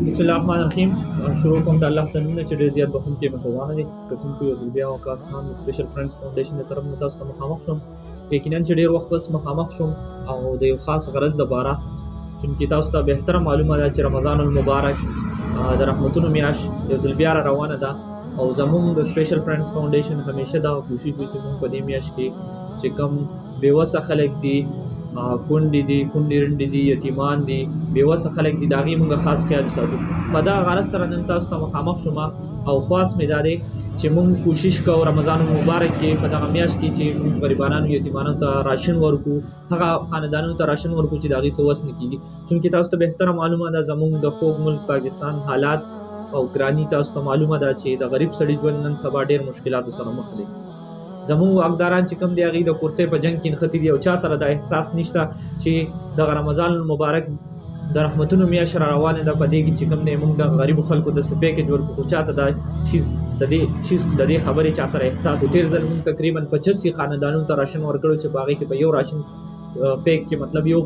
بسم الله الرحمن الرحیم. شروع کوم د الله تعالی چې ډېر زیات بخښونکی مهربانه دی. کتونکو یو ځل بیا وکاس خان د سپیشل فرندز فاونډیشن د طرف نه تاسو ته مخامخ شوم. یقینا چې ډېر وخت بس مخامخ شوم او د یو خاص غرض دپاره، چونکې تاسو ته بهتره معلومه ده چې رمضان المبارک د رحمتونو میاشت یو ځل بیا را روانه ده او زموږ د سپیشل فرندز فاونډیشن همیشه دا کوشش کوي چې موږ په دې میاشت کې چې کوم بېوسه خلک دي، کونډې دي، کونډې رنډې دي، یتیمان دي، بېوسه خلک دي، د هغې موږ خاص خیال وساتو. په دغه غرض سره نن تاسو ته مخامخ شوم او خواست مې دا دی چې موږ کوشش کوو رمضان المبارک کې په دغه میاشت کې چې موږ غریبانو یتیمانو ته راشن ورکړو، هغه خاندانونو ته راشن ورکړو چې د هغې څه وس نه کېږي. چونکې تاسو ته بهتره معلومه ده زموږ د خوږ ملک پاکستان حالات او ګراني تاسو ته معلومه ده چې د غریب سړي ژوند نن سبا ډېر مشکلاتو سره مخ دی. زموږ واکداران چې کوم دی هغې د کورسۍ په جنګ کې نښتي دي او چا سره دا احساس نشته چې دغه رمضان المبارک د رحمتونو میاشت را روانه ده، په دې کې چې کوم دی موږ د غریبو خلکو د څه پیکیج ورکړو، خو چاته دا شیز د دې خبرې چا سره احساس دی. تېر ځل موږ تقریبا 85 خاندانونو ته راشن ورکړو چې په هغې کې په یو راشن پیک کې مطلب یو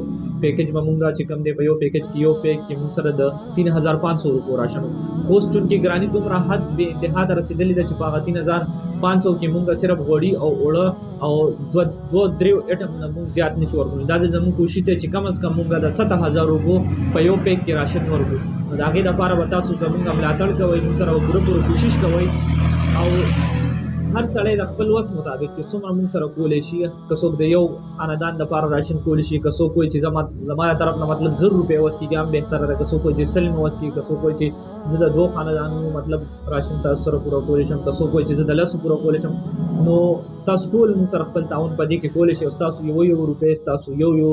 پیکیج به مونږ چې کوم دی په یو پیکیج کې یو پیک کې مونږ سره د 3500 روپو راشن و. خو اوس چونکې ګراني دومره حد بې انتها ته رسېدلې ده چې په هغه 3500 کې مونږ صرف غوړي او اوړه او دوه درې ایټم نه مونږ زیات نشو ورکولی. دا زموږ کوشش دی چې کم از کم مونږ د 7000 روپو په یو پیک کې راشن ورکړو. نو د هغې دپاره به تاسو زمونږ ملاتړ کوئ، مونږ سره پوره کوشش کوئ او هر سړی د خپل وس مطابق چې څومره موږ سره کولی شي، که څوک د یو خاندان دپاره راشن کولی شي، که څوک وایي چې زما د طرف نه مطلب 1000 روپۍ وس کېږي هم بهتره ده، که څوک وایي چې 100 مې وس کېږي، که څوک وایي چې زه د 2 خاندانونو مطلب راشن تاسو سره پوره کولی شم، که څوک وایي چې زه د 10 پوره کولی شم. نو تاسو ټول موږ سره خپل تعاون په دې کې کولی شئ او ستاسو یو روپۍ ستاسو یو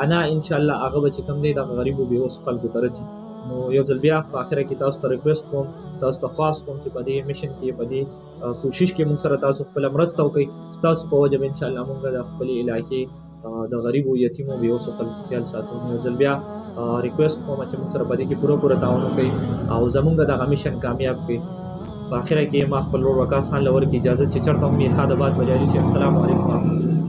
انا انشاءالله هغه به چې کوم دی دغه غریبو بېوسو خلکو ته رسي. نو یو ځل بیا په آخره کې تاسو ته ریکویسټ کوم، تاسو ته خواست کوم چې په دې میشن کې په دې کوشش کې موږ سره تاسو خپله مرسته وکړئ. ستاسو په وجه به انشاءالله موږ د خپلې علاقې د غریبو یتیمو بېوسو خلکو خیال ساتو. یو ځل بیا ریکویسټ کوم چې موږ سره په دې کې پوره تعاون وکړئ او زموږ دغه میشن کامیاب کړئ. په آخره کې ما خپل ورور وقاص خان له ورکړي اجازه چې چېرته هم یې ښاد آباد به جاري شي. السلام علیکم ورحمتالله.